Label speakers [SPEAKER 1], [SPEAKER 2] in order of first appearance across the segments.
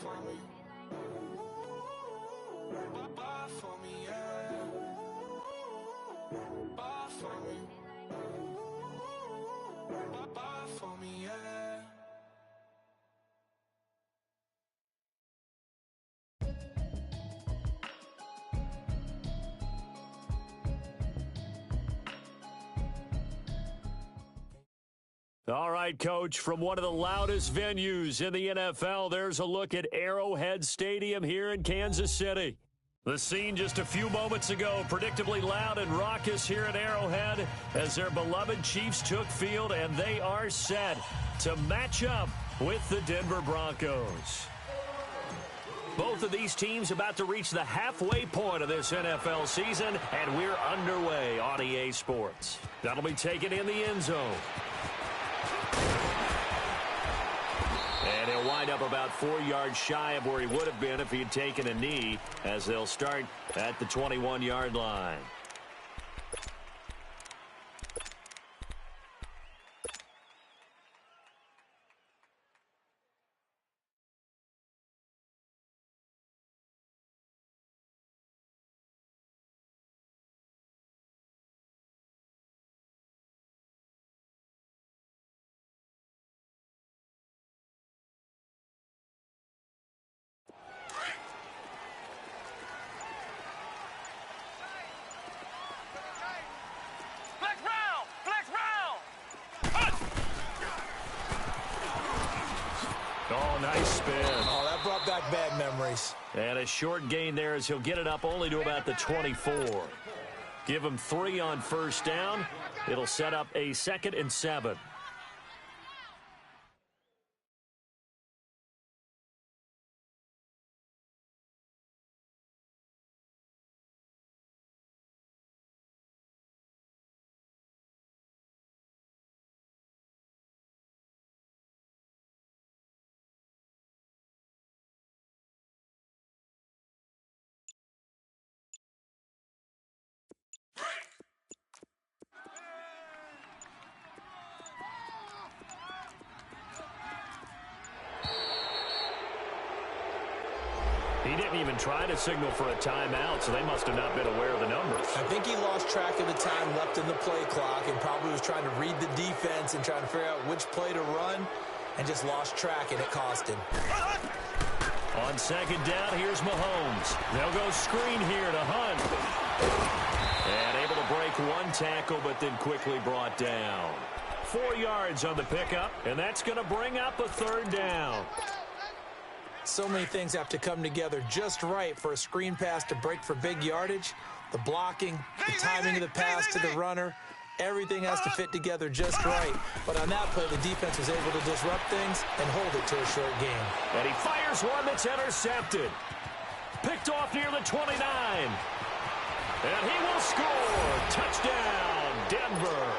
[SPEAKER 1] for me. Ball for me, yeah. Ball for me. Ball for me, yeah.
[SPEAKER 2] All right, Coach, from one of the loudest venues in the NFL, there's a look at Arrowhead Stadium here in Kansas City. The scene just a few moments ago, predictably loud and raucous here at Arrowhead as their beloved Chiefs took field, and they are set to match up with the Denver Broncos. Both of these teams about to reach the halfway point of this NFL season, and we're underway on EA Sports. That'll be taken in the end zone. And he'll wind up about 4 yards shy of where he would have been if he had taken a knee, as they'll start at the 21-yard line. Oh, nice spin.
[SPEAKER 3] Oh, that brought back bad memories.
[SPEAKER 2] And a short gain there as he'll get it up only to about the 24. Give him 3 on first down. It'll set up a 2nd and 7. He didn't even try to signal for a timeout, so they must have not been aware of the numbers.
[SPEAKER 3] I think he lost track of the time left in the play clock and probably was trying to read the defense and trying to figure out which play to run and just lost track, and it cost him.
[SPEAKER 2] On 2nd down, here's Mahomes. They'll go screen here to Hunt. And able to break 1 tackle, but then quickly brought down. 4 yards on the pickup, and that's going to bring up a 3rd down.
[SPEAKER 3] So many things have to come together just right for a screen pass to break for big yardage. The blocking, the timing of the pass to the runner, everything has to fit together just right. But on that play, the defense was able to disrupt things and hold it to a short game.
[SPEAKER 2] And he fires one that's intercepted. Picked off near the 29. And he will score. Touchdown, Denver.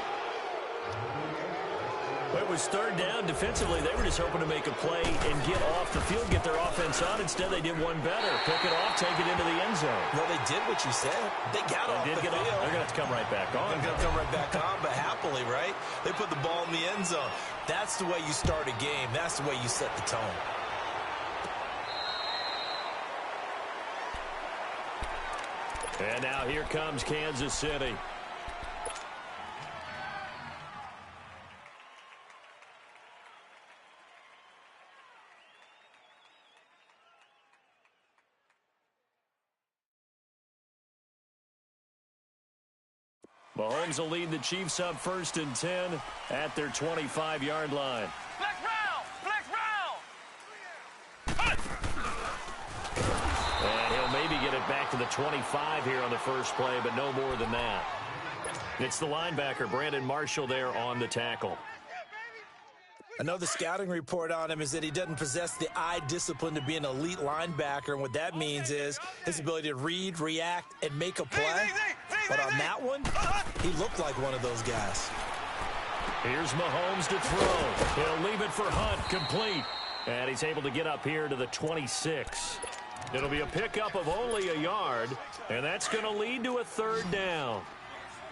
[SPEAKER 2] It was 3rd down. Defensively, they were just hoping to make a play and get off the field, get their offense on. Instead, they did one better. Pick it off, take it into the end zone.
[SPEAKER 3] Well, they did what you said. They got off the field.
[SPEAKER 2] They're going to have to come right back on.
[SPEAKER 3] They're going to come right back on, but happily, right? They put the ball in the end zone. That's the way you start a game. That's the way you set the tone.
[SPEAKER 2] And now here comes Kansas City. Mahomes will lead the Chiefs up 1st and 10 at their 25-yard line.
[SPEAKER 4] Flex round!
[SPEAKER 2] And he'll maybe get it back to the 25 here on the first play, but no more than that. It's the linebacker, Brandon Marshall, there on the tackle.
[SPEAKER 3] I know the scouting report on him is that he doesn't possess the eye discipline to be an elite linebacker, and what that means is his ability to read, react, and make a play. But on that one, he looked like one of those guys.
[SPEAKER 2] Here's Mahomes to throw. He'll leave it for Hunt, complete. And he's able to get up here to the 26. It'll be a pickup of only a yard, and that's going to lead to a 3rd down.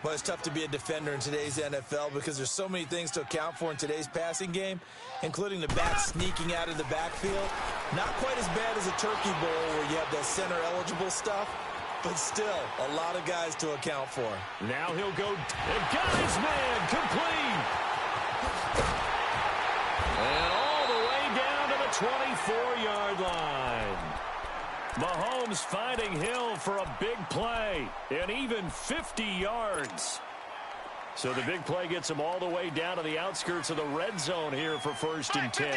[SPEAKER 3] But it's tough to be a defender in today's NFL because there's so many things to account for in today's passing game, including the back sneaking out of the backfield. Not quite as bad as a turkey bowl where you have that center-eligible stuff, but still a lot of guys to account for.
[SPEAKER 2] Now he'll go and got his man complete. And all the way down to the 24-yard line. Mahomes finding Hill for a big play, and even 50 yards. So the big play gets him all the way down to the outskirts of the red zone here for 1st and 10.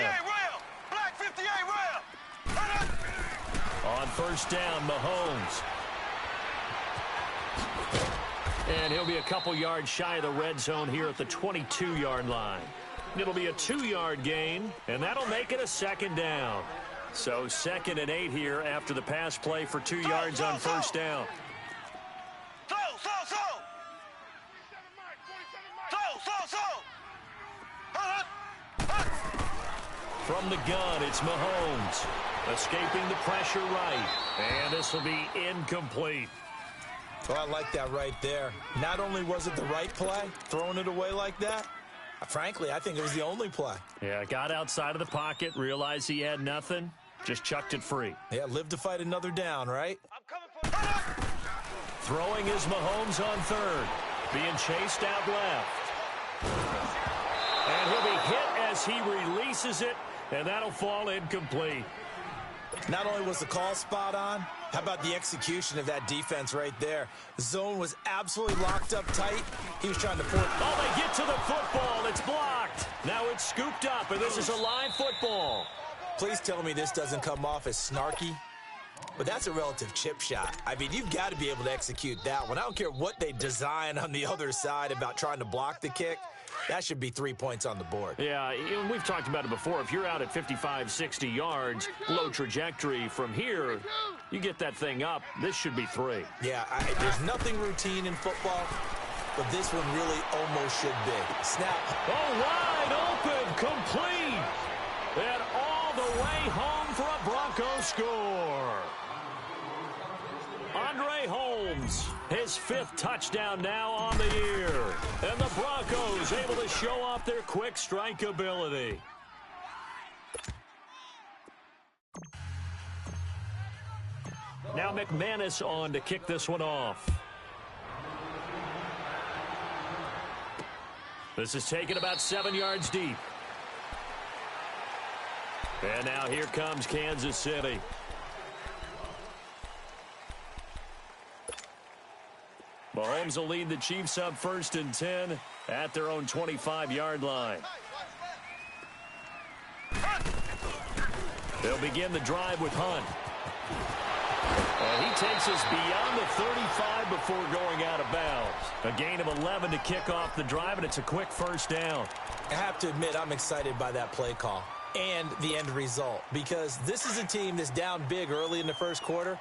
[SPEAKER 1] Black 58 rail.
[SPEAKER 2] On 1st down, Mahomes. And he'll be a couple yards shy of the red zone here at the 22-yard line. It'll be a 2-yard gain, and that'll make it a 2nd down. So 2nd and 8 here after the pass play for 2 yards on 1st down. From the gun, it's Mahomes. Escaping the pressure right. And this will be incomplete.
[SPEAKER 3] Oh, I like that right there. Not only was it the right play, throwing it away like that, frankly, I think it was the only play.
[SPEAKER 2] Yeah, got outside of the pocket, realized he had nothing, just chucked it free.
[SPEAKER 3] Yeah, live to fight another down, right?
[SPEAKER 1] I'm coming for
[SPEAKER 2] Throwing is Mahomes on 3rd. Being chased out left. And he'll be hit as he releases it, and that'll fall incomplete.
[SPEAKER 3] Not only was the call spot on, how about the execution of that defense right there? The zone was absolutely locked up tight. He was trying to pour.
[SPEAKER 2] Oh, they get to the football. It's blocked. Now it's scooped up, and this is a live football.
[SPEAKER 3] Please tell me this doesn't come off as snarky. But that's a relative chip shot. I mean, you've got to be able to execute that one. I don't care what they design on the other side about trying to block the kick. That should be 3 points on the board.
[SPEAKER 2] Yeah, we've talked about it before. If you're out at 55, 60 yards, low trajectory from here, you get that thing up, this should be 3.
[SPEAKER 3] Yeah, there's nothing routine in football, but this one really almost should be. Snap.
[SPEAKER 2] Oh, wide open, complete. And all the way home for a Broncos score. Andre Holmes, his 5th touchdown now on the year. And the Broncos able to show off their quick strike ability. Now McManus on to kick this one off. This is taken about 7 yards deep. And now here comes Kansas City. Mahomes will lead the Chiefs up 1st and 10 at their own 25-yard line. They'll begin the drive with Hunt. And he takes us beyond the 35 before going out of bounds. A gain of 11 to kick off the drive, and it's a quick 1st down.
[SPEAKER 3] I have to admit, I'm excited by that play call and the end result, because this is a team that's down big early in the 1st quarter,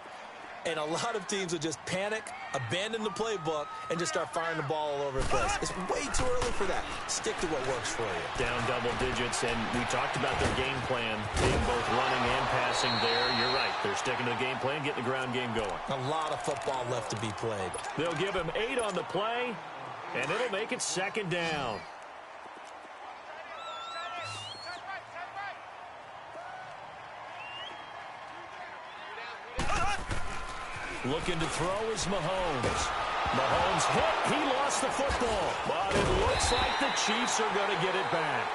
[SPEAKER 3] and a lot of teams will just panic, abandon the playbook, and just start firing the ball all over the place. It's way too early for that. Stick to what works for you.
[SPEAKER 2] Down double digits, and we talked about their game plan being both running and passing there. You're right. They're sticking to the game plan, getting the ground game going.
[SPEAKER 3] A lot of football left to be played.
[SPEAKER 2] They'll give him 8 on the play, and it'll make it 2nd down. Looking to throw is Mahomes. Mahomes hit. He lost the football. But it looks like the Chiefs are going to get it back.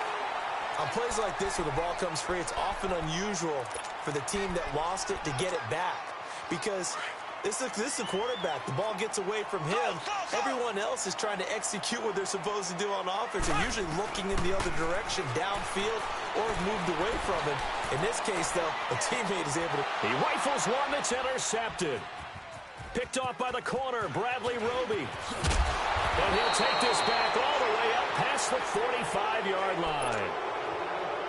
[SPEAKER 3] On plays like this where the ball comes free, it's often unusual for the team that lost it to get it back. Because this is the quarterback. The ball gets away from him. Everyone else is trying to execute what they're supposed to do on offense. They're usually looking in the other direction, downfield, or have moved away from him. In this case, though, a teammate is able to...
[SPEAKER 2] He rifles one that's intercepted. Picked off by the corner, Bradley Roby. And he'll take this back all the way up past the 45-yard line.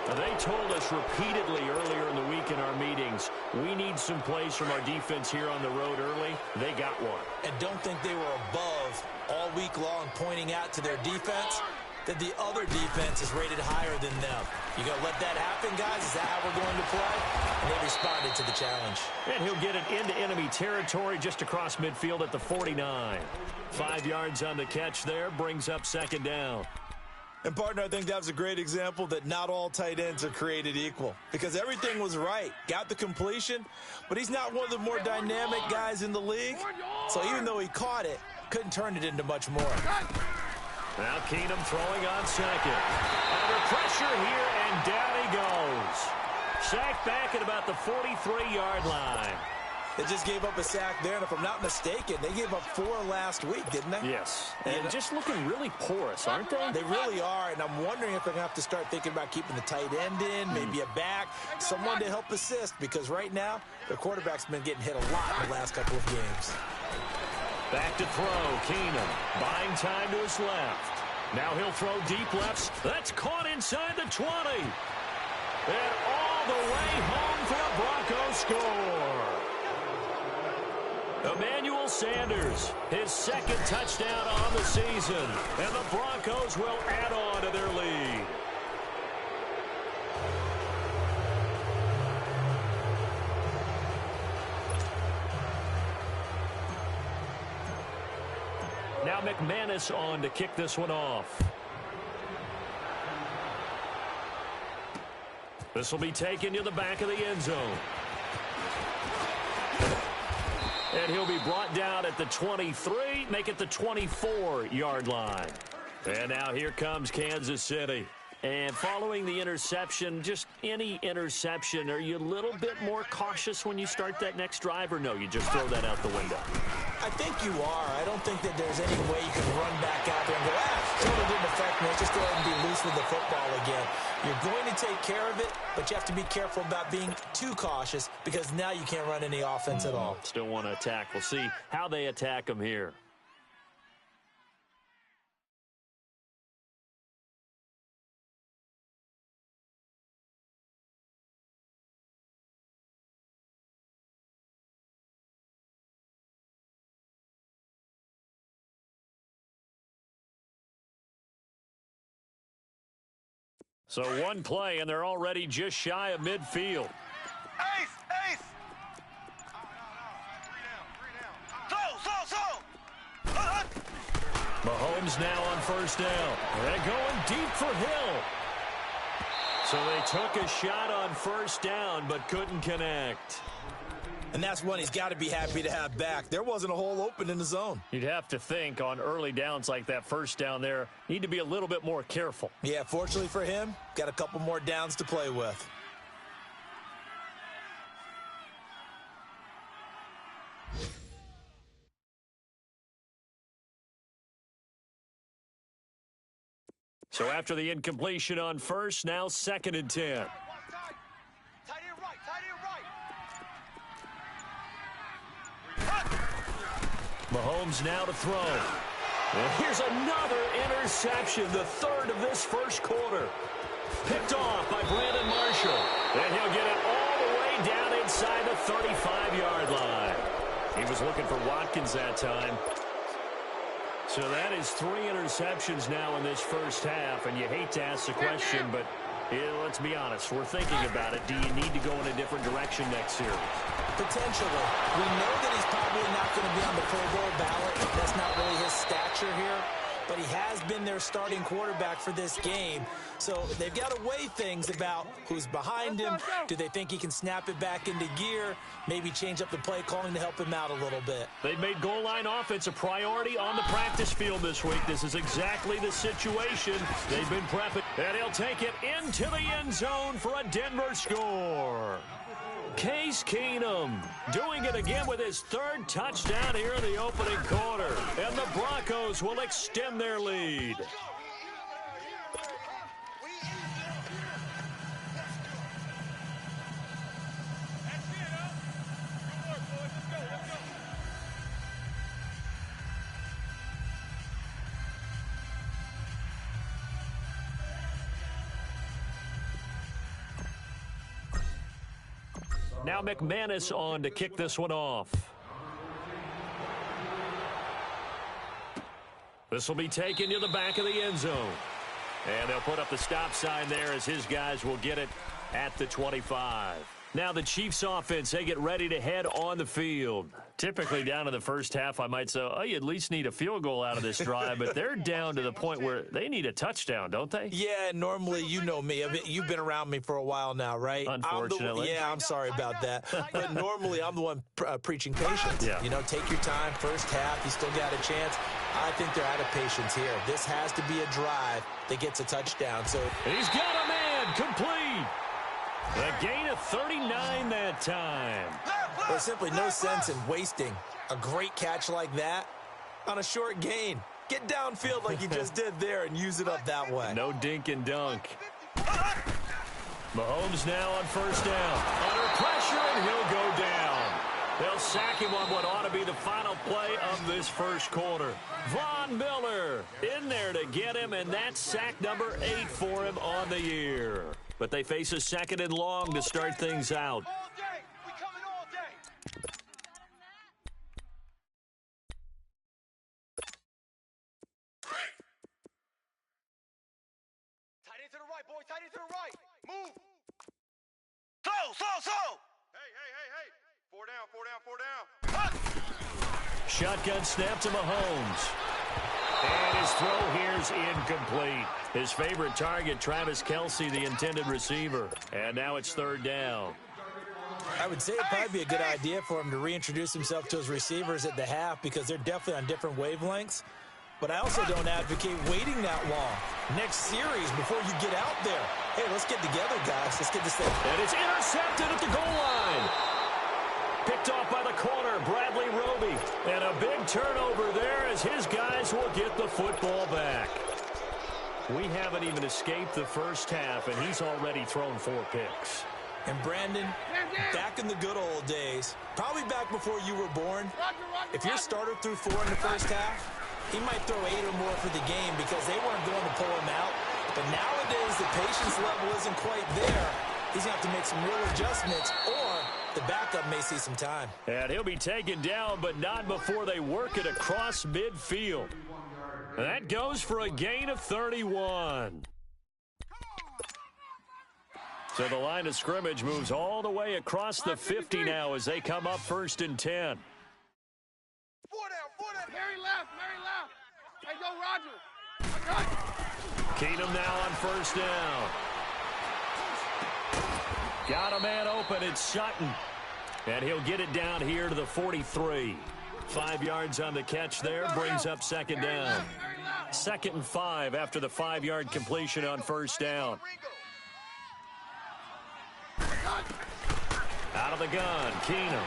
[SPEAKER 2] Now, they told us repeatedly earlier in the week in our meetings, we need some plays from our defense here on the road early. They got one.
[SPEAKER 3] And don't think they were above all week long pointing out to their defense that the other defense is rated higher than them. You going to let that happen, guys? Is that how we're going to play? And they responded to the challenge.
[SPEAKER 2] And he'll get it into enemy territory just across midfield at the 49. 5 yards on the catch there, brings up 2nd down.
[SPEAKER 3] And, partner, I think that was a great example that not all tight ends are created equal because everything was right. Got the completion, but he's not one of the more dynamic guys in the league. So even though he caught it, couldn't turn it into much more.
[SPEAKER 2] Now Keenum throwing on second. Under pressure here, and down he goes. Sacked back at about the 43-yard line.
[SPEAKER 3] They just gave up a sack there, and if I'm not mistaken, they gave up 4 last week, didn't they?
[SPEAKER 2] Yes, and just looking really porous, aren't they?
[SPEAKER 3] They really are, and I'm wondering if they're going to have to start thinking about keeping the tight end in, maybe a back, someone to help assist, because right now, their quarterback's been getting hit a lot in the last couple of games.
[SPEAKER 2] Back to throw, Keenum, buying time to his left. Now he'll throw deep lefts. That's caught inside the 20. And all the way home for a Broncos score. Emmanuel Sanders, his second touchdown on the season, and the Broncos will add on to their lead. Now McManus on to kick this one off. This will be taken to the back of the end zone. And he'll be brought down at the 23, make it the 24-yard line. And now here comes Kansas City. And following the interception, just any interception, are you a little bit more cautious when you start that next drive, or no, you just throw that out the window?
[SPEAKER 3] I think you are. I don't think that there's any way you can run back out there and go, totally didn't affect me. Let's just go ahead and be loose with the football again. You're going to take care of it, but you have to be careful about being too cautious because now you can't run any offense at all.
[SPEAKER 2] Still want to attack. We'll see how they attack them here. So one play, and they're already just shy of midfield.
[SPEAKER 1] Ace! Ace! Throw!
[SPEAKER 2] Mahomes now on first down. They're going deep for Hill. So they took a shot on first down, but couldn't connect.
[SPEAKER 3] And that's one he's got to be happy to have back. There wasn't a hole open in the zone.
[SPEAKER 2] You'd have to think on early downs like that first down there, need to be a little bit more careful.
[SPEAKER 3] Yeah, fortunately for him, got a couple more downs to play with.
[SPEAKER 2] So after the incompletion on first, now 2nd and 10. Mahomes now to throw. And here's another interception, the third of this first quarter. Picked off by Brandon Marshall. And he'll get it all the way down inside the 35-yard line. He was looking for Watkins that time. So that is 3 interceptions now in this first half. And you hate to ask the question, but let's be honest. We're thinking about it. Do you need to go in a different direction next year?
[SPEAKER 3] Potentially. We know that he's probably not going to be on the Pro Bowl ballot. That's not really his stature here. But he has been their starting quarterback for this game. So they've got to weigh things about who's behind him. Do they think he can snap it back into gear? Maybe change up the play calling to help him out a little bit.
[SPEAKER 2] They've made goal line offense a priority on the practice field this week. This is exactly the situation they've been prepping. And he'll take it into the end zone for a Denver score. Case Keenum doing it again with his 3rd touchdown here in the opening quarter. And the Broncos will extend their lead. Now McManus on to kick this one off. This will be taken to the back of the end zone. And they'll put up the stop sign there as his guys will get it at the 25. Now the Chiefs offense, they get ready to head on the field. Typically down in the first half, I might say, oh, you at least need a field goal out of this drive, but they're down to the point where they need a touchdown, don't they?
[SPEAKER 3] Yeah, normally, you know me. You've been around me for a while now, right?
[SPEAKER 2] Unfortunately.
[SPEAKER 3] I'm sorry about that. But normally, I'm the one preaching patience.
[SPEAKER 2] Yeah.
[SPEAKER 3] You know, take your time. First half, you still got a chance. I think they're out of patience here. This has to be a drive that gets a touchdown. So
[SPEAKER 2] he's got a man complete. A gain of 39 that time.
[SPEAKER 3] There's simply no sense in wasting a great catch like that on a short gain. Get downfield like you just did there and use it up that way.
[SPEAKER 2] No dink and dunk. Mahomes now on first down. Under pressure, and he'll go down. They'll sack him on what ought to be the final play of this first quarter. Von Miller in there to get him, and that's sack number 8 for him on the year. But they face a second and long to start things out.
[SPEAKER 1] All day. We coming all day. Tight end to the right, boy. Tight end to the right. Move. Slow. Hey. 4 down.
[SPEAKER 2] Shotgun snap to Mahomes. And his throw here's incomplete. His favorite target, Travis Kelce, the intended receiver. And now it's third down.
[SPEAKER 3] I would say it'd probably be a good idea for him to reintroduce himself to his receivers at the half because they're definitely on different wavelengths. But I also don't advocate waiting that long. Next series, before you get out there, hey, let's get together, guys. Let's get this thing.
[SPEAKER 2] And it's intercepted at the goal line. Picked off by the corner, Bradley Roby. And a big turnover there as his guys will get the football back. We haven't even escaped the first half, and he's already thrown 4 picks.
[SPEAKER 3] And Brandon, back in the good old days, probably back before you were born, if your starter threw 4 in the first half, he might throw 8 or more for the game because they weren't going to pull him out. But nowadays, the patience level isn't quite there. He's going to have to make some real adjustments, or the backup may see some time.
[SPEAKER 2] And he'll be taken down, but not before they work it across midfield. And that goes for a gain of 31. So the line of scrimmage moves all the way across the 50 now as they come up first and 10.
[SPEAKER 1] 4 down. Mary left. Hey, go, Roger.
[SPEAKER 2] Keenum now on first down. Got a man open. It's Sutton. And he'll get it down here to the 43. 5 yards on the catch there. Brings up second down. 2nd and 5 after the 5-yard completion on first down. Out of the gun, Keenum.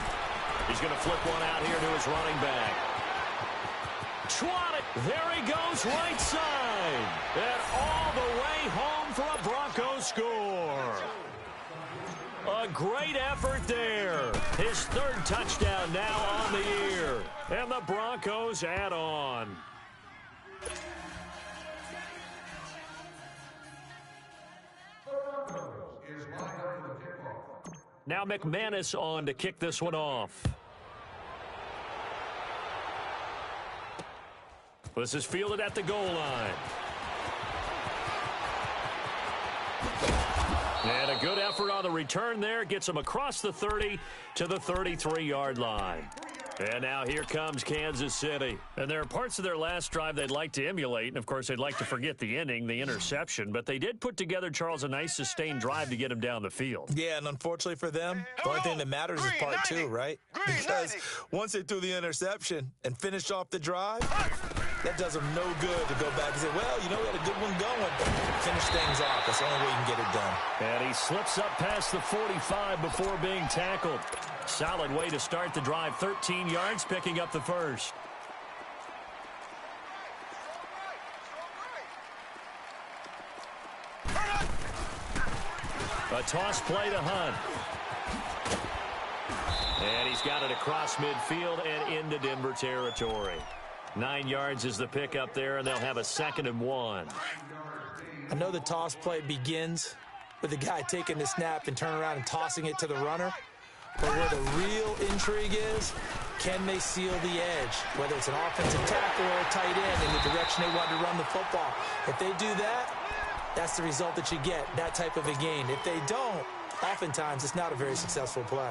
[SPEAKER 2] He's going to flip one out here to his running back. Swat it. There he goes, right side. And all the way home for a Broncos score. A great effort there. His 3rd touchdown now on the year. And the Broncos add on. Now McManus on to kick this one off. This is fielded at the goal line. And a good effort on the return there. Gets him across the 30 to the 33-yard line. And now here comes Kansas City. And there are parts of their last drive they'd like to emulate. And, of course, they'd like to forget the inning, the interception. But they did put together, Charles, a nice sustained drive to get him down the field.
[SPEAKER 3] Yeah, and unfortunately for them, the only thing that matters is part 2, right? Because once they threw the interception and finished off the drive, that does them no good to go back and say, well, you know, we had a good one going. Finish things off. That's the only way you can get it done.
[SPEAKER 2] And he slips up past the 45 before being tackled. Solid way to start the drive. 13 yards, picking up the first. A toss play to Hunt. And he's got it across midfield and into Denver territory. 9 yards is the pickup there, and they'll have a 2nd and 1.
[SPEAKER 3] I know the toss play begins with the guy taking the snap and turning around and tossing it to the runner. But where the real intrigue is, can they seal the edge? Whether it's an offensive tackle or a tight end in the direction they want to run the football. If they do that, that's the result that you get, that type of a gain. If they don't, oftentimes it's not a very successful play.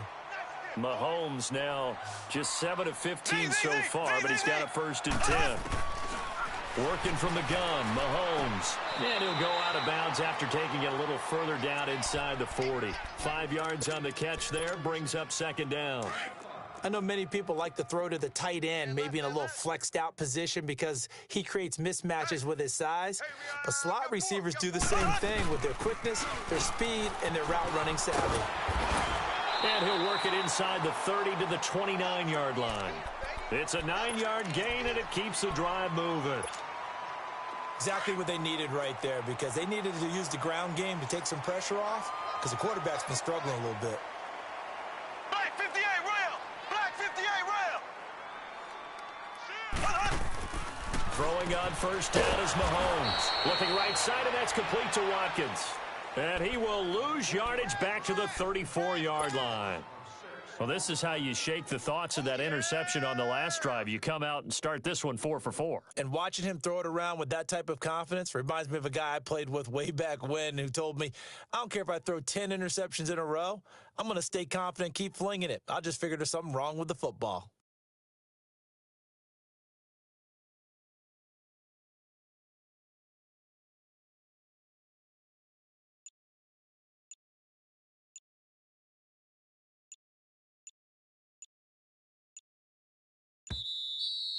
[SPEAKER 2] Mahomes now just 7 of 15 so far, but he's got a 1st and 10. Working from the gun, Mahomes. And he'll go out of bounds after taking it a little further down inside the 40. 5 yards on the catch there, brings up 2nd down.
[SPEAKER 3] I know many people like to throw to the tight end, maybe in a little flexed out position because he creates mismatches with his size. But slot receivers do the same thing with their quickness, their speed, and their route running savvy.
[SPEAKER 2] And he'll work it inside the 30 to the 29-yard line. It's a 9-yard gain, and it keeps the drive moving.
[SPEAKER 3] Exactly what they needed right there, because they needed to use the ground game to take some pressure off, because the quarterback's been struggling a little bit.
[SPEAKER 1] Black 58 rail! Black 58 rail!
[SPEAKER 2] Throwing on 1st down is Mahomes. Looking right side, and that's complete to Watkins. And he will lose yardage back to the 34-yard line. Well, this is how you shake the thoughts of that interception on the last drive. You come out and start this one 4 for 4.
[SPEAKER 3] And watching him throw it around with that type of confidence reminds me of a guy I played with way back when who told me, I don't care if I throw 10 interceptions in a row. I'm going to stay confident, keep flinging it. I just figured there's something wrong with the football.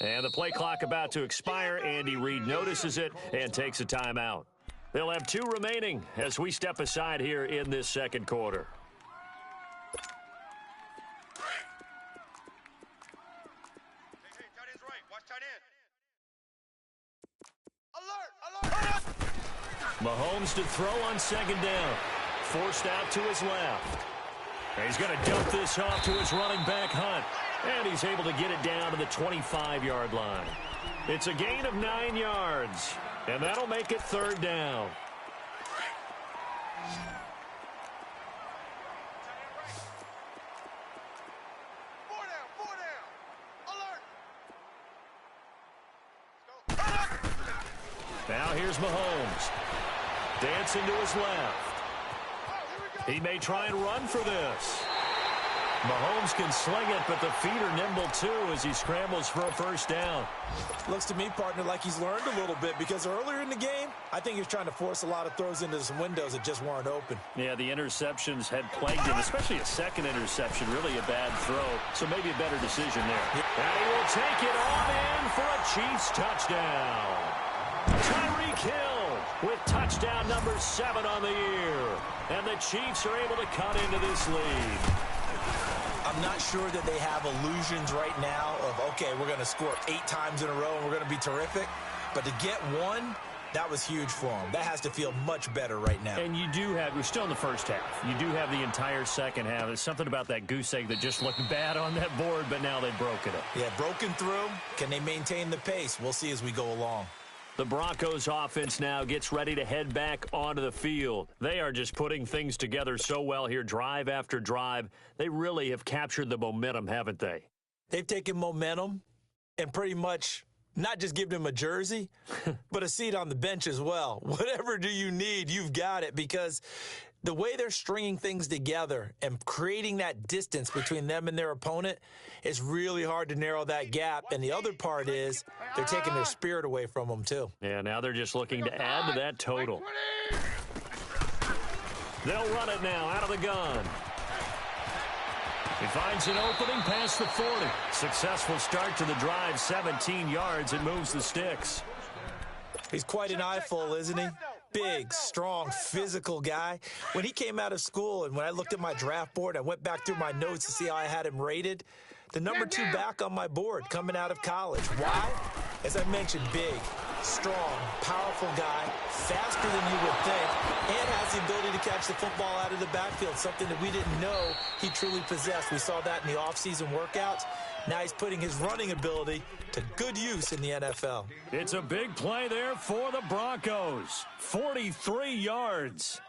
[SPEAKER 2] And the play clock about to expire. Andy Reid notices it and takes a timeout. They'll have 2 remaining as we step aside here in this 2nd quarter.
[SPEAKER 1] Hey, tight end's right. Watch tight end. Alert! Alert!
[SPEAKER 2] Mahomes to throw on 2nd down. Forced out to his left. And he's going to dump this off to his running back, Hunt. And he's able to get it down to the 25-yard line. It's a gain of 9 yards. And that'll make it 3rd down.
[SPEAKER 1] Four down. Alert!
[SPEAKER 2] Now here's Mahomes. Dancing to his left. He may try and run for this. Mahomes can sling it, but the feet are nimble too as he scrambles for a 1st down.
[SPEAKER 3] Looks to me, partner, like he's learned a little bit, because earlier in the game, I think he was trying to force a lot of throws into some windows that just weren't open.
[SPEAKER 2] Yeah, the interceptions had plagued him, especially a 2nd interception, really a bad throw. So maybe a better decision there.
[SPEAKER 3] Yeah.
[SPEAKER 2] And he will take it on in for a Chiefs touchdown. Tyreek Hill with touchdown number 7 on the year. And the Chiefs are able to cut into this lead.
[SPEAKER 3] I'm not sure that they have illusions right now of, okay, we're going to score 8 times in a row and we're going to be terrific. But to get 1, that was huge for them. That has to feel much better right now.
[SPEAKER 2] And you do have, we're still in the 1st half. You do have the entire 2nd half. There's something about that goose egg that just looked bad on that board, but now they've broken it.
[SPEAKER 3] Yeah, broken through. Can they maintain the pace? We'll see as we go along.
[SPEAKER 2] The Broncos offense now gets ready to head back onto the field. They are just putting things together so well here, drive after drive. They really have captured the momentum, haven't they?
[SPEAKER 3] They've taken momentum and pretty much not just given him a jersey, but a seat on the bench as well. Whatever do you need, you've got it, because the way they're stringing things together and creating that distance between them and their opponent is really hard to narrow that gap. And the other part is they're taking their spirit away from them, too.
[SPEAKER 2] Yeah, now they're just looking to add to that total. They'll run it now out of the gun. He finds an opening past the 40. Successful start to the drive, 17 yards. It moves the sticks.
[SPEAKER 3] He's quite an eyeful, isn't he? Big, strong, physical guy. When he came out of school and when I looked at my draft board, I went back through my notes to see how I had him rated. The number 2 back on my board coming out of college. Why? As I mentioned, big, strong, powerful guy, faster than you would think, and has the ability to catch the football out of the backfield, something that we didn't know he truly possessed. We saw that in the offseason workouts. Now he's putting his running ability to good use in the NFL.
[SPEAKER 2] It's a big play there for the Broncos. 43 yards.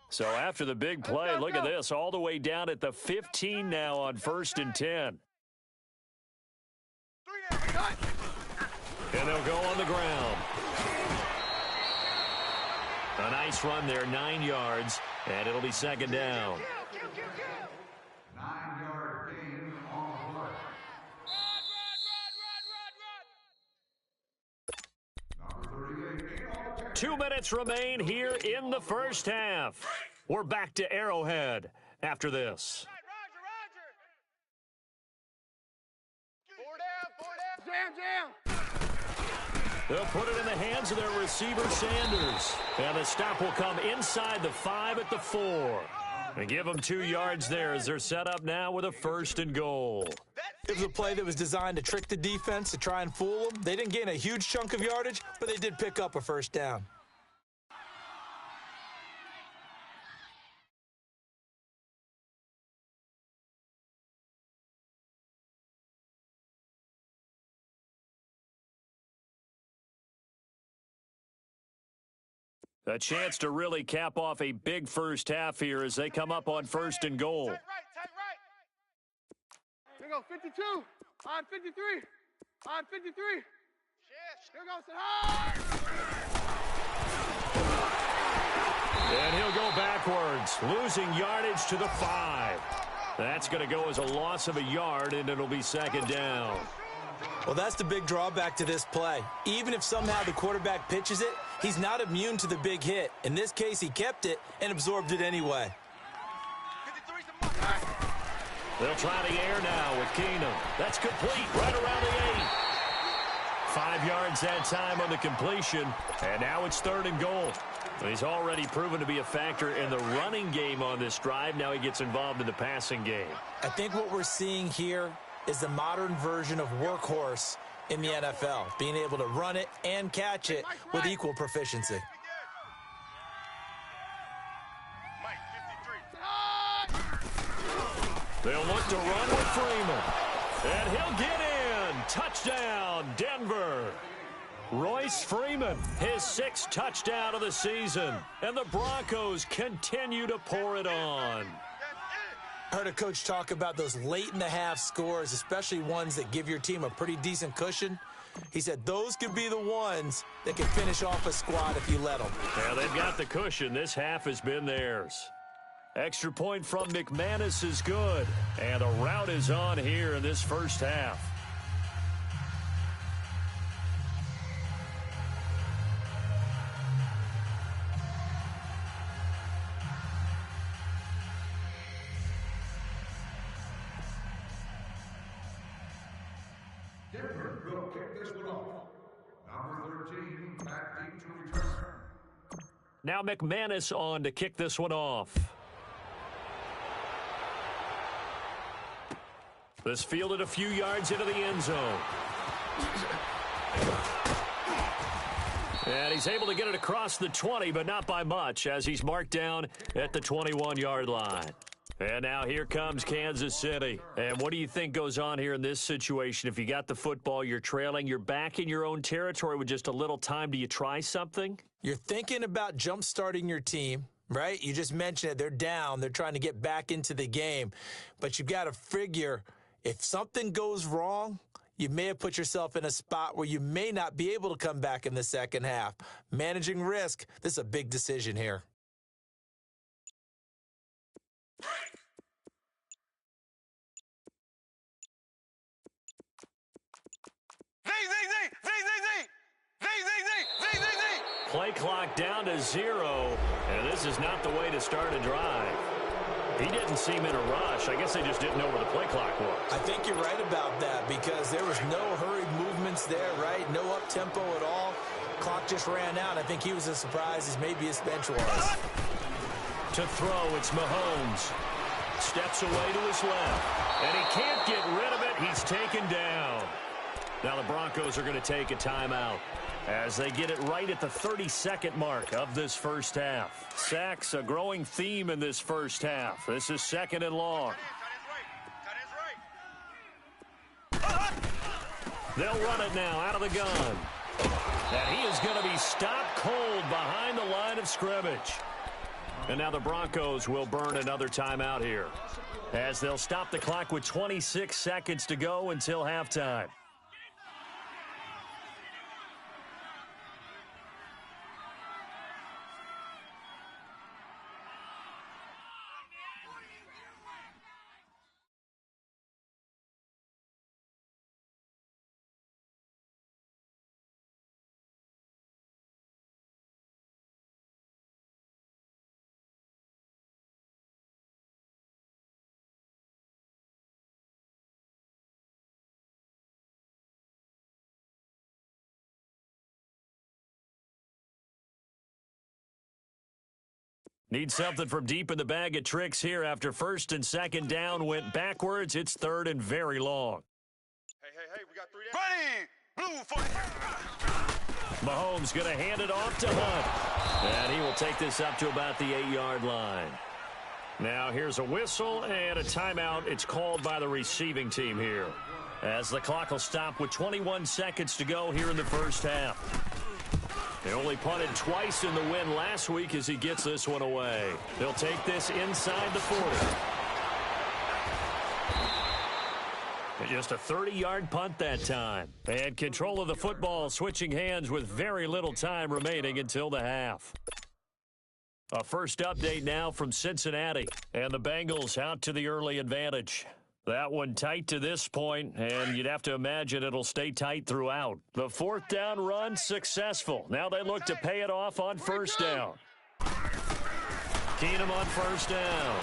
[SPEAKER 2] So after the big play, look at this, all the way down at the 15 now on 1st and 10. And they'll go on the ground. A nice run there, 9 yards, and it'll be second down.
[SPEAKER 4] 9-yard gain on the play. Number 38.
[SPEAKER 2] 2 minutes remain here in the first half. We're back to Arrowhead after this. They'll put it in the hands of their receiver, Sanders. And the stop will come inside the 5 at the 4. And give them 2 yards there as they're set up now with a 1st and goal.
[SPEAKER 3] It was a play that was designed to trick the defense, to try and fool them. They didn't gain a huge chunk of yardage, but they did pick up a 1st down.
[SPEAKER 2] A chance to really cap off a big first half here as they come up on 1st and goal.
[SPEAKER 1] Tight right. Here goes 52. On 53. On 53. Here goes hard.
[SPEAKER 2] And he'll go backwards, losing yardage to the 5. That's going to go as a loss of a yard, and it'll be second down.
[SPEAKER 3] Well, that's the big drawback to this play. Even if somehow the quarterback pitches it, he's not immune to the big hit. In this case, he kept it and absorbed it anyway.
[SPEAKER 2] They'll try the air now with Keenum. That's complete right around the 8. 5 yards that time on the completion, and now it's 3rd and goal. He's already proven to be a factor in the running game on this drive. Now he gets involved in the passing game.
[SPEAKER 3] I think what we're seeing here is the modern version of workhorse in the NFL, being able to run it and catch it with equal proficiency.
[SPEAKER 2] They'll look to run with Freeman. And he'll get in. Touchdown, Denver. Royce Freeman, his 6th touchdown of the season. And the Broncos continue to pour it on.
[SPEAKER 3] Heard a coach talk about those late-in-the-half scores, especially ones that give your team a pretty decent cushion. He said those could be the ones that can finish off a squad if you let them.
[SPEAKER 2] Yeah, they've got the cushion. This half has been theirs. Extra point from McManus is good. And a rout is on here in this first half.
[SPEAKER 4] Denver will kick this one off. Number 13, back deep to return.
[SPEAKER 2] Now McManus on to kick this one off. This fielded a few yards into the end zone. And he's able to get it across the 20, but not by much, as he's marked down at the 21-yard line. And now here comes Kansas City. And what do you think goes on here in this situation? If you got the football, you're trailing, you're back in your own territory with just a little time. Do you try something?
[SPEAKER 3] You're thinking about jump-starting your team, right? You just mentioned it. They're down. They're trying to get back into the game. But you've got to figure if something goes wrong, you may have put yourself in a spot where you may not be able to come back in the second half. Managing risk, this is a big decision here.
[SPEAKER 2] Play clock down to 0, and this is not the way to start a drive. He didn't seem in a rush. I guess they just didn't know where the play clock was.
[SPEAKER 3] I think you're right about that because there was no hurried movements there, right? No up-tempo at all. Clock just ran out. I think he was as surprised as maybe his bench was.
[SPEAKER 2] To throw, it's Mahomes. Steps away to his left, and he can't get rid of it. He's taken down. Now the Broncos are going to take a timeout as they get it right at the 32nd mark of this first half. Sacks, a growing theme in this first half. This is 2nd and long. They'll run it now out of the gun. And he is going to be stopped cold behind the line of scrimmage. And now the Broncos will burn another timeout here as they'll stop the clock with 26 seconds to go until halftime. Need something from deep in the bag of tricks here after first and second down went backwards. It's third and very long.
[SPEAKER 1] Hey, we got 3 down. Ready! Blue for
[SPEAKER 2] Mahomes going to hand it off to Hunt. And he will take this up to about the 8-yard line. Now here's a whistle and a timeout. It's called by the receiving team here, as the clock will stop with 21 seconds to go here in the first half. They only punted twice in the win last week as he gets this one away. They'll take this inside the 40. Just a 30-yard punt that time. And control of the football switching hands with very little time remaining until the half. A first update now from Cincinnati. And the Bengals out to the early advantage. That one tight to this point, and you'd have to imagine it'll stay tight throughout. The fourth down run successful. Now they look to pay it off on first down. Keenum on first down.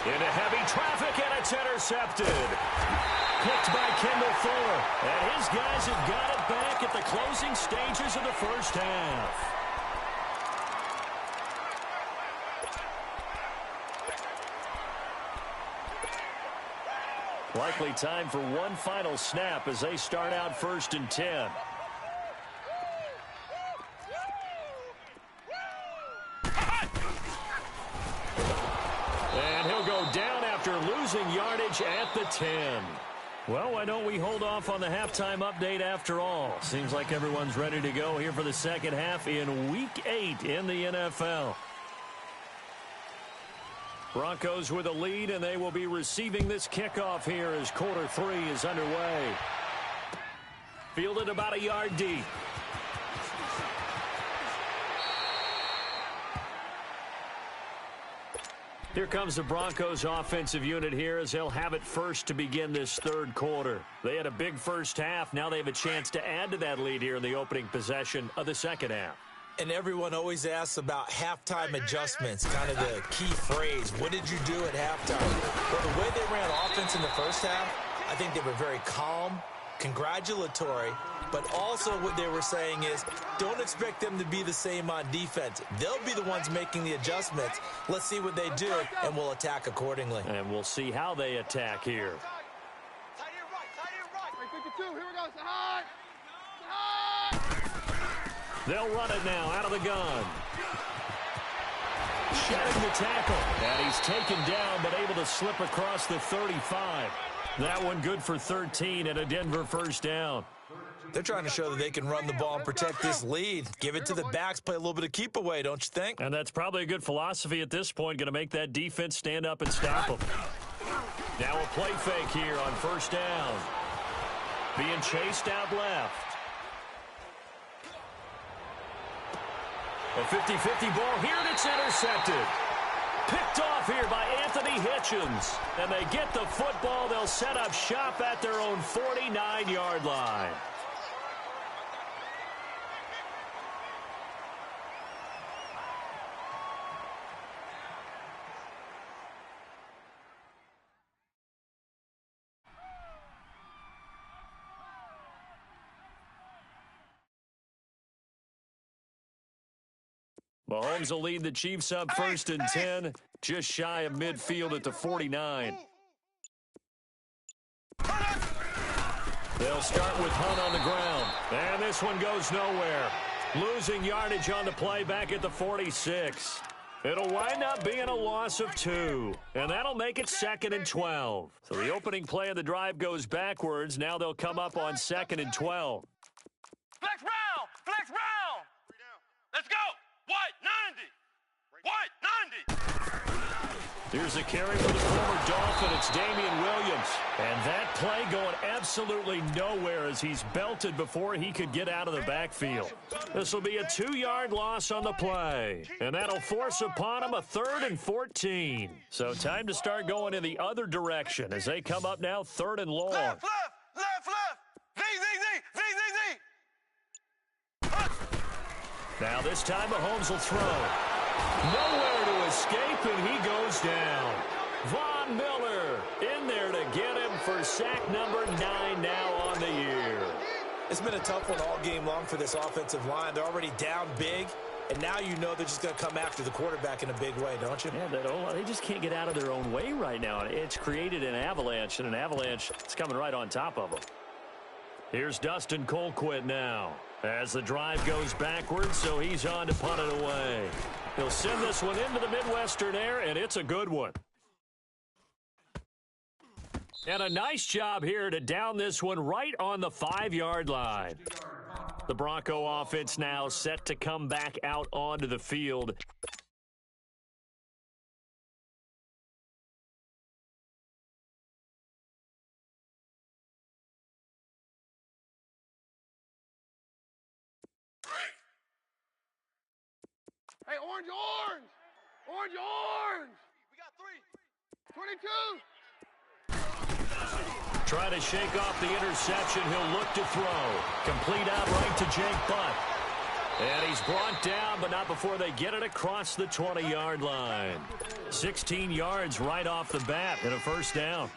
[SPEAKER 2] Into heavy traffic, and it's intercepted. Picked by Kendall Fuller. And his guys have got it back at the closing stages of the first half. Likely time for one final snap as they start out first and 10. And he'll go down after losing yardage at the 10. Well, why don't we hold off on the halftime update after all? Seems like everyone's ready to go here for the second half in Week 8 in the NFL. Broncos with a lead, and they will be receiving this kickoff here as quarter 3 is underway. Fielded about a yard deep. Here comes the Broncos offensive unit here as they'll have it first to begin this third quarter. They had a big first half. Now they have a chance to add to that lead here in the opening possession of the second half.
[SPEAKER 3] And everyone always asks about halftime adjustments, kind of the key phrase. What did you do at halftime? Well, the way they ran offense in the first half, I think they were very calm, congratulatory, but also what they were saying is don't expect them to be the same on defense. They'll be the ones making the adjustments. Let's see what they do, and we'll attack accordingly.
[SPEAKER 2] And we'll see how they attack here.
[SPEAKER 1] Tight end right. 52, here we go. Say hi.
[SPEAKER 2] They'll run it now out of the gun. Shedding the tackle. And he's taken down but able to slip across the 35. That one good for 13 and a Denver first down.
[SPEAKER 3] They're trying to show that they can run the ball and protect this lead. Give it to the backs, play a little bit of keep away, don't you think?
[SPEAKER 2] And that's probably a good philosophy at this point, going to make that defense stand up and stop them. Now a play fake here on first down. Being chased out left. A 50-50 ball here, and it's intercepted. Picked off here by Anthony Hitchens. And they get the football. They'll set up shop at their own 49-yard line. Mahomes will lead the Chiefs up first and 10, just shy of midfield at the 49. They'll start with Hunt on the ground. And this one goes nowhere. Losing yardage on the play back at the 46. It'll wind up being a loss of 2. And that'll make it 2nd and 12. So the opening play of the drive goes backwards. Now they'll come up on 2nd and 12.
[SPEAKER 1] Flex round! Flex round! Let's go! White, 90! White, 90!
[SPEAKER 2] Here's a carry for the former Dolphin. It's Damian Williams. And that play going absolutely nowhere as he's belted before he could get out of the backfield. This will be a 2-yard loss on the play. And that'll force upon him a 3rd and 14. So time to start going in the other direction as they come up now 3rd and long.
[SPEAKER 1] Left! V!
[SPEAKER 2] Now this time Mahomes will throw. Nowhere to escape, and he goes down. Von Miller in there to get him for sack number 9 now on the year.
[SPEAKER 3] It's been a tough one all game long for this offensive line. They're already down big. and now you know they're just going to come after the quarterback in a big way, don't you?
[SPEAKER 2] Yeah, they just can't get out of their own way right now. It's created an avalanche, and an avalanche is coming right on top of them. Here's Dustin Colquitt now as the drive goes backwards, so he's on to punt it away. He'll send this one into the Midwestern air, and it's a good one. And a nice job here to down this one right on the 5-yard line. The Bronco offense now set to come back out onto the field.
[SPEAKER 1] Hey, orange, orange! Orange, orange! We got 3. 22!
[SPEAKER 2] Trying to shake off the interception. He'll look to throw. Complete out right to Jake Butt. And he's brought down, but not before they get it across the 20-yard line. 16 yards right off the bat and a first down.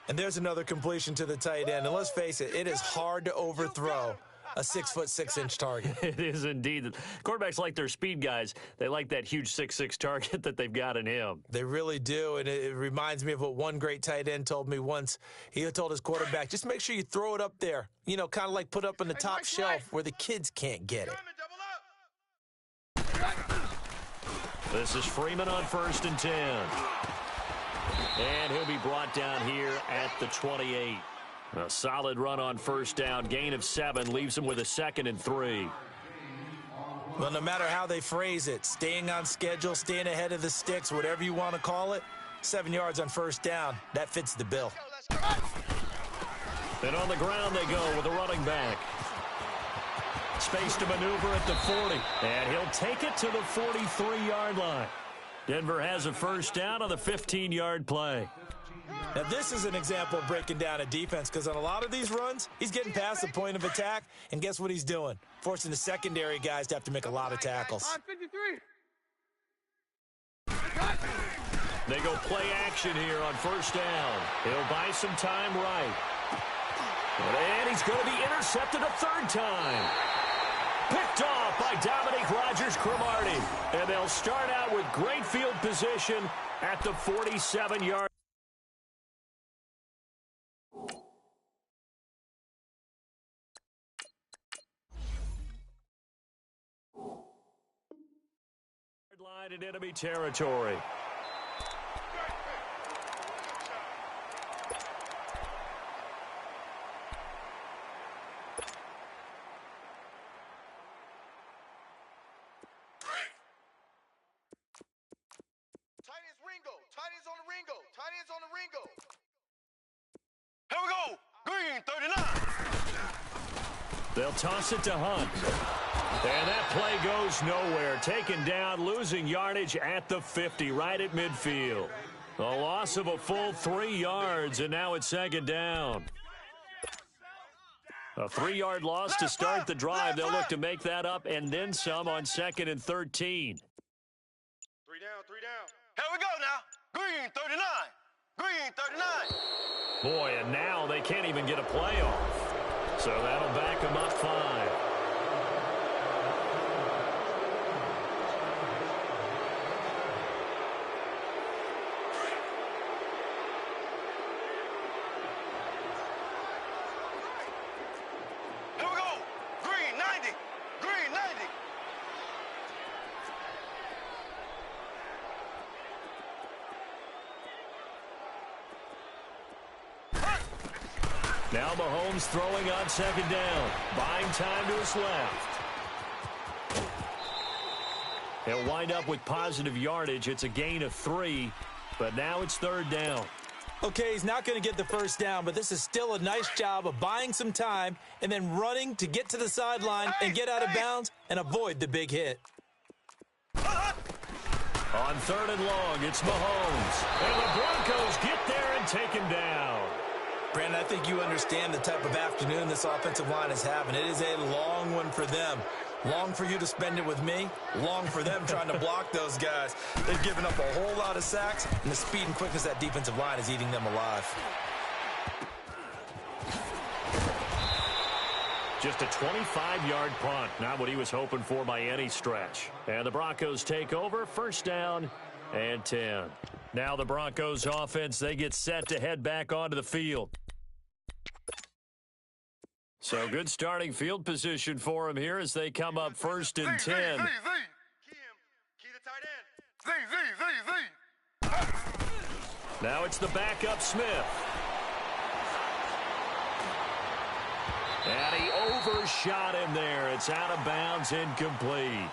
[SPEAKER 3] And there's another completion to the tight end. And let's face it, it is hard to overthrow a 6'6" target.
[SPEAKER 2] It is indeed. Quarterbacks like their speed guys. They like that huge 6'6" target that they've got in him.
[SPEAKER 3] They really do, and it reminds me of what one great tight end told me once. He told his quarterback, just make sure you throw it up there, you know, kind of like put up on the top shelf where the kids can't get it.
[SPEAKER 2] This is Freeman on 1st and 10. And he'll be brought down here at the 28. A solid run on first down. Gain of 7 leaves him with a 2nd and 3.
[SPEAKER 3] Well, no matter how they phrase it, staying on schedule, staying ahead of the sticks, whatever you want to call it, 7 yards on first down, that fits the bill.
[SPEAKER 2] And on the ground they go with a running back. Space to maneuver at the 40. And he'll take it to the 43-yard line. Denver has a first down on the 15-yard play.
[SPEAKER 3] Now, this is an example of breaking down a defense, because on a lot of these runs, he's getting past the point of attack, and guess what he's doing? Forcing the secondary guys to have to make a lot of tackles.
[SPEAKER 2] They go play action here on first down. He'll buy some time right. And he's going to be intercepted a 3rd time. Picked off by Dominique Rodgers-Cromartie. And they'll start out with great field position at the 47-yard. Line in enemy territory.
[SPEAKER 1] Here we go. Green, 39.
[SPEAKER 2] They'll toss it to Hunt. And that play goes nowhere. Taken down, losing yardage at the 50, right at midfield. A loss of a full 3 yards, and now it's 2nd down. A 3-yard loss to start the drive. They'll look to make that up and then some on 2nd and 13.
[SPEAKER 1] 3 down, 3 down. Here we go now. Green, 39. Green, 39.
[SPEAKER 2] Boy, and now they can't even get a play off. So that'll back them up 5.
[SPEAKER 1] Here we go. Green, 90. Green, 90.
[SPEAKER 2] Now Mahomes throwing on 2nd down. Buying time to his left. He'll wind up with positive yardage. It's a gain of 3, but now it's 3rd down.
[SPEAKER 3] Okay, he's not going to get the first down, but this is still a nice job of buying some time and then running to get to the sideline and get out of bounds and avoid the big hit.
[SPEAKER 2] On 3rd and long, it's Mahomes. And the Broncos get there and take him down.
[SPEAKER 3] Brandon, I think you understand the type of afternoon this offensive line is having. It is a long one for them. Long for you to spend it with me. Long for them trying to block those guys. They've given up a whole lot of sacks, and the speed and quickness of that defensive line is eating them alive.
[SPEAKER 2] Just a 25-yard punt. Not what he was hoping for by any stretch. And the Broncos take over. First down and 10. Now the Broncos offense, they get set to head back onto the field. So good starting field position for him here as they come up first and 10.
[SPEAKER 1] Key the tight end.
[SPEAKER 2] Now it's the backup Smith. And he overshot him there. It's out of bounds, incomplete.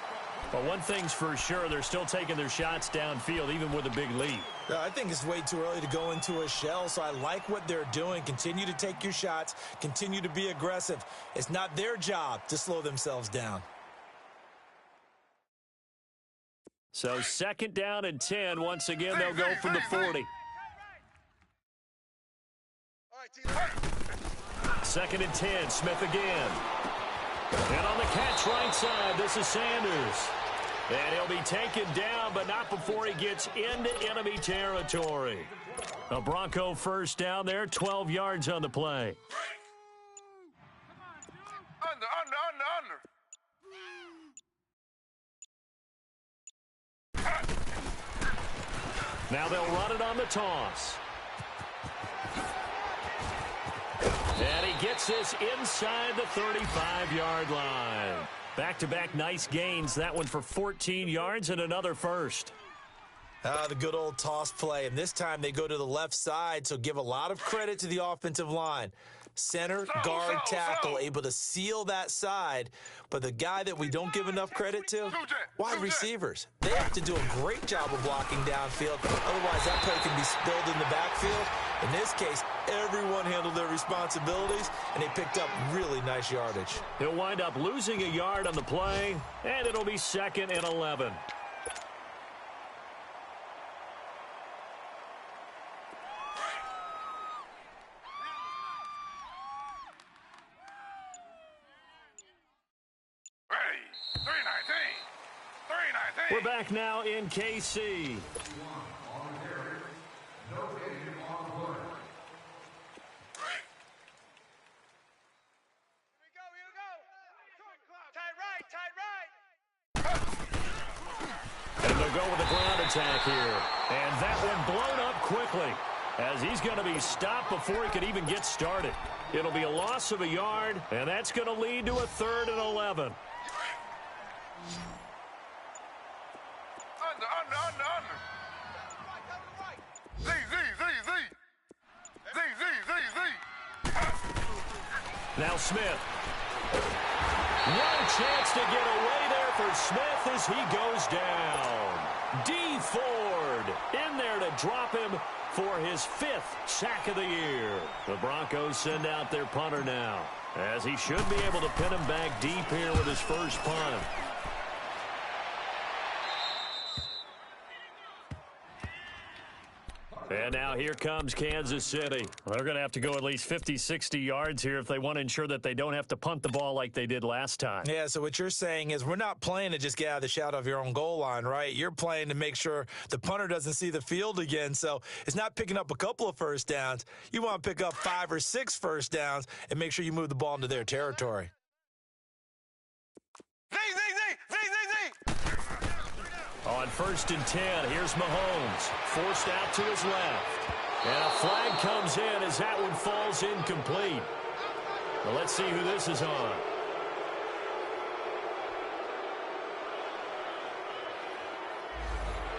[SPEAKER 2] But one thing's for sure, they're still taking their shots downfield, even with a big lead.
[SPEAKER 3] I think it's way too early to go into a shell, so I like what they're doing. Continue to take your shots. Continue to be aggressive. It's not their job to slow themselves down.
[SPEAKER 2] So second down and 10. Once again, they'll go from the 40. Second and 10, Smith again. And on the catch right side, this is Sanders. And he'll be taken down, but not before he gets into enemy territory. A Bronco first down there, 12 yards on the play.
[SPEAKER 1] Under.
[SPEAKER 2] Now they'll run it on the toss. And he gets this inside the 35-yard line. Back-to-back nice gains. That one for 14 yards and another first.
[SPEAKER 3] The good old toss play. And this time they go to the left side, so give a lot of credit to the offensive line. Center, guard, tackle, able to seal that side. But the guy that we don't give enough credit to, wide receivers. They have to do a great job of blocking downfield. Otherwise, that play can be spilled in the backfield. In this case, everyone handled their responsibilities, and they picked up really nice yardage.
[SPEAKER 2] He'll wind up losing a yard on the play, and it'll be second and 11. We're back now in KC. And they'll go with a ground attack here. And that one blown up quickly as he's going to be stopped before he could even get started. It'll be a loss of a yard, and that's going to lead to a 3rd and 11. Now Smith. No chance to get away there for Smith as he goes down. D. Ford in there to drop him for his 5th sack of the year. The Broncos send out their punter now, as he should be able to pin him back deep here with his first punt. And now here comes Kansas City. They're going to have to go at least 50, 60 yards here if they want to ensure that they don't have to punt the ball like they did last time.
[SPEAKER 3] Yeah, so what you're saying is we're not playing to just get out of the shadow of your own goal line, right? You're playing to make sure the punter doesn't see the field again. So it's not picking up a couple of first downs. You want to pick up 5 or 6 first downs and make sure you move the ball into their territory.
[SPEAKER 2] On 1st and 10, here's Mahomes, forced out to his left. And a flag comes in as that one falls incomplete. Well, let's see who this is on.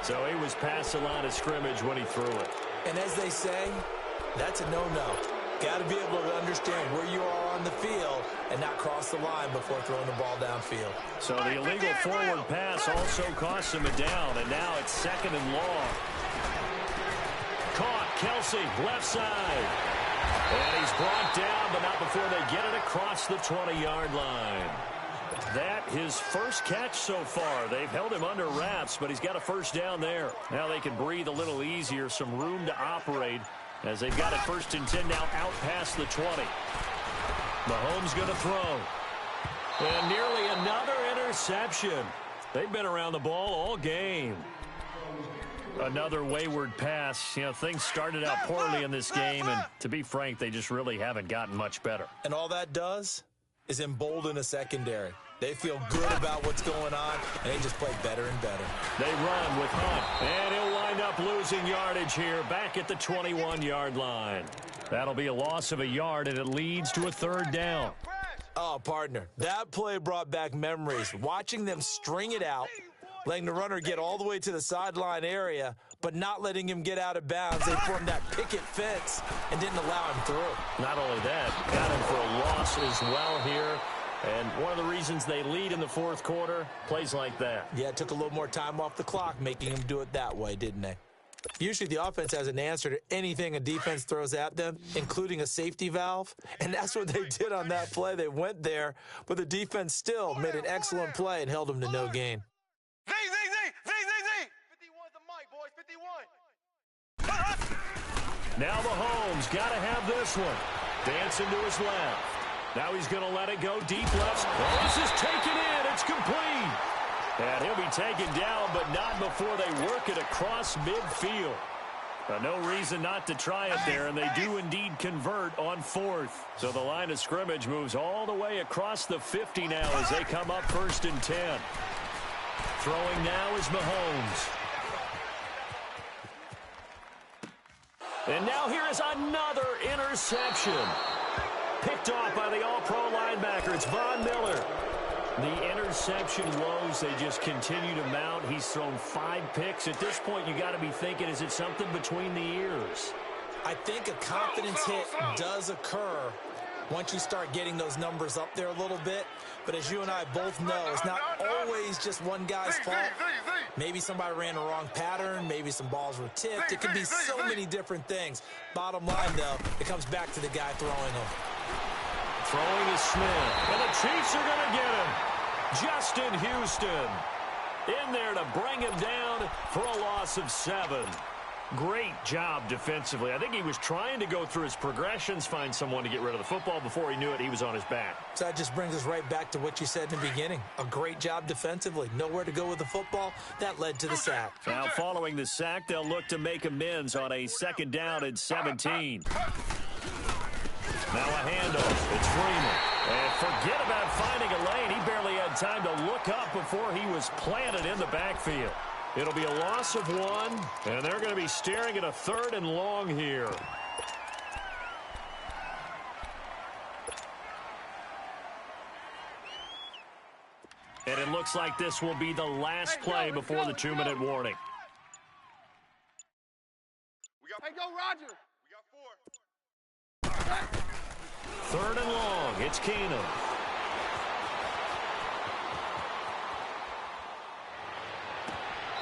[SPEAKER 2] So he was past the line of scrimmage when he threw it.
[SPEAKER 3] And as they say, that's a no-no. Got to be able to understand where you are on the field and not cross the line before throwing the ball downfield.
[SPEAKER 2] So the illegal forward pass also costs him a down, and now it's 2nd and long. Caught, Kelsey, left side. And he's brought down, but not before they get it across the 20-yard line. That his first catch so far. They've held him under wraps, but he's got a first down there. Now they can breathe a little easier, some room to operate, as they've got it 1st and 10 now out past the 20. Mahomes going to throw. And nearly another interception. They've been around the ball all game. Another wayward pass. You know, things started out poorly in this game, and to be frank, they just really haven't gotten much better.
[SPEAKER 3] And all that does is embolden a secondary. They feel good about what's going on, and they just play better and better.
[SPEAKER 2] They run with Hunt, and he'll wind up losing yardage here back at the 21-yard line. That'll be a loss of a yard, and it leads to a third down.
[SPEAKER 3] Oh, partner, that play brought back memories. Watching them string it out, letting the runner get all the way to the sideline area, but not letting him get out of bounds. They formed that picket fence and didn't allow him through.
[SPEAKER 2] Not only that, got him for a loss as well here. And one of the reasons they lead in the fourth quarter, plays like that.
[SPEAKER 3] Yeah, it took a little more time off the clock making him do it that way, didn't they? Usually the offense has an answer to anything a defense throws at them, including a safety valve. And that's what they did on that play. They went there, but the defense still made an excellent play and held them to no gain.
[SPEAKER 1] Z! 51's the mic, boys. 51.
[SPEAKER 2] Now Mahomes got to have this one. Dancing to his left. Now he's going to let it go deep left. Oh, this is taken in. It's complete. And he'll be taken down, but not before they work it across midfield. No reason not to try it there, and they do indeed convert on fourth. So the line of scrimmage moves all the way across the 50 now as they come up 1st and 10. Throwing now is Mahomes. And now here is another interception. Picked off by the all-pro linebacker. It's Von Miller. The interception woes, they just continue to mount. He's thrown 5 picks. At this point, you got to be thinking, is it something between the ears?
[SPEAKER 3] I think a confidence hit does occur once you start getting those numbers up there a little bit. But as you and I both know, it's not always just one guy's fault. Maybe somebody ran a wrong pattern. Maybe some balls were tipped. It could be so many different things. Bottom line, though, it comes back to the guy throwing them.
[SPEAKER 2] Throwing is Smith. And the Chiefs are going to get him. Justin Houston in there to bring him down for a loss of 7. Great job defensively. I think he was trying to go through his progressions, find someone to get rid of the football. Before he knew it, he was on his back.
[SPEAKER 3] So that just brings us right back to what you said in the beginning. A great job defensively. Nowhere to go with the football. That led to the sack.
[SPEAKER 2] Now following the sack, they'll look to make amends on a 2nd down and 17. Now a handoff. It's Freeman. And forget about finding a lane. He barely had time to look up before he was planted in the backfield. It'll be a loss of 1, and they're going to be staring at a 3rd and long here. And it looks like this will be the last play before the 2-minute warning.
[SPEAKER 1] Hey, go, Roger. We got 4.
[SPEAKER 2] 3rd and long. It's Keenum.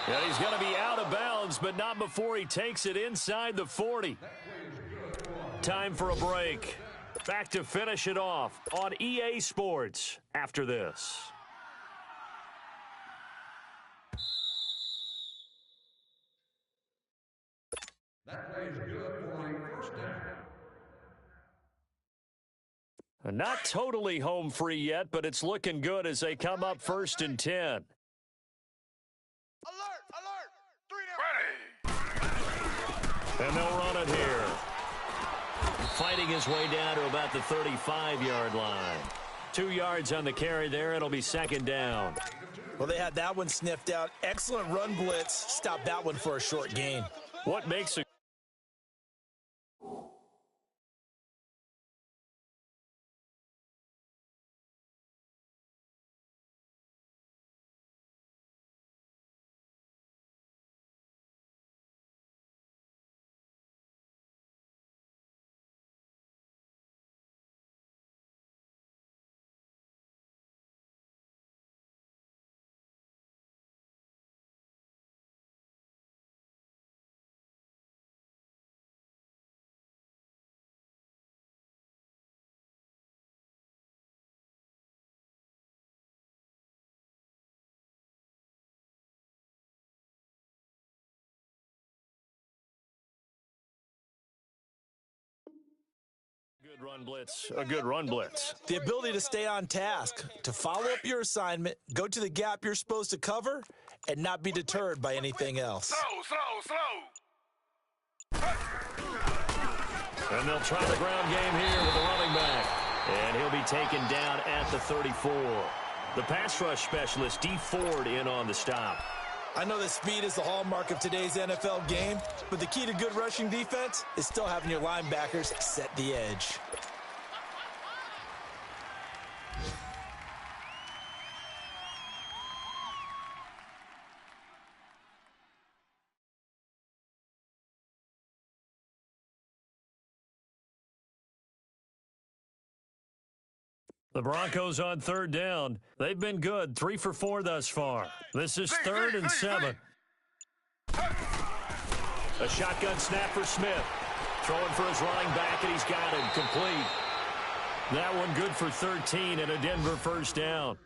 [SPEAKER 2] And he's going to be out of bounds, but not before he takes it inside the 40. Time for a break. Back to finish it off on EA Sports after this.
[SPEAKER 4] That play is good for a 1st down.
[SPEAKER 2] Not totally home free yet, but it's looking good as they come up 1st and 10.
[SPEAKER 1] Alert! 3 down.
[SPEAKER 2] And they'll run it here. Fighting his way down to about the 35-yard line. 2 yards on the carry there. It'll be 2nd down.
[SPEAKER 3] Well, they had that one sniffed out. Excellent run blitz. Stopped that one for a short gain.
[SPEAKER 2] What makes a good run blitz? A good run blitz.
[SPEAKER 3] The ability to stay on task, to follow up your assignment, go to the gap you're supposed to cover, and not be deterred by anything else.
[SPEAKER 1] Slow.
[SPEAKER 2] And they'll try the ground game here with the running back. And he'll be taken down at the 34. The pass rush specialist, D. Ford, in on the stop.
[SPEAKER 3] I know that speed is the hallmark of today's NFL game, but the key to good rushing defense is still having your linebackers set the edge.
[SPEAKER 2] The Broncos on third down. They've been good, 3 for 4 thus far. This is 3rd and 7. A shotgun snap for Smith. Throwing for his running back, and he's got it complete. That one good for 13 and a Denver first down.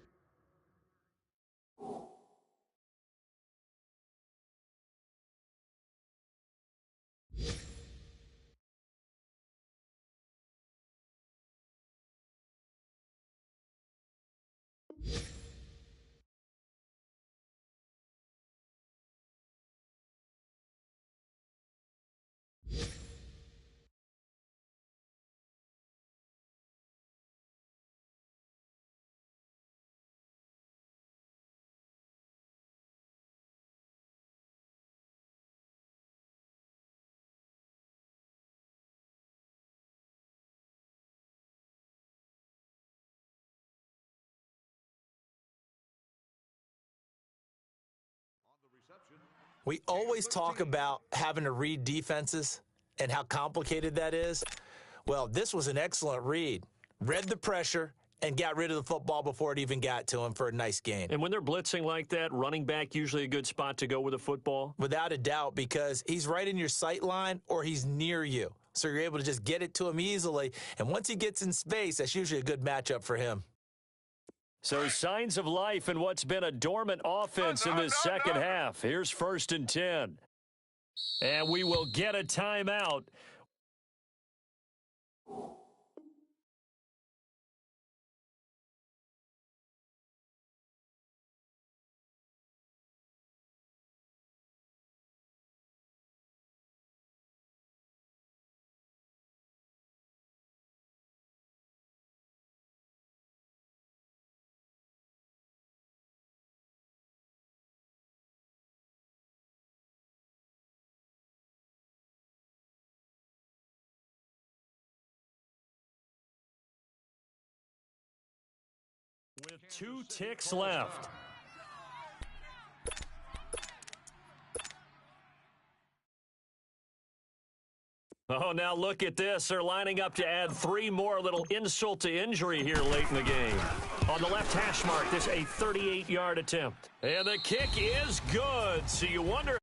[SPEAKER 3] We always talk about having to read defenses and how complicated that is. Well, this was an excellent read. Read the pressure and got rid of the football before it even got to him for a nice gain.
[SPEAKER 2] And when they're blitzing like that, running back usually a good spot to go with a football?
[SPEAKER 3] Without a doubt, because he's right in your sight line or he's near you. So you're able to just get it to him easily. And once he gets in space, that's usually a good matchup for him.
[SPEAKER 2] So signs of life in what's been a dormant offense in this second half. Here's 1st and 10. And we will get a timeout. With 2 ticks left. Oh, now look at this. They're lining up to add 3 more, little insult to injury here late in the game. On the left hash mark, this a 38-yard attempt. And the kick is good. So you wonder...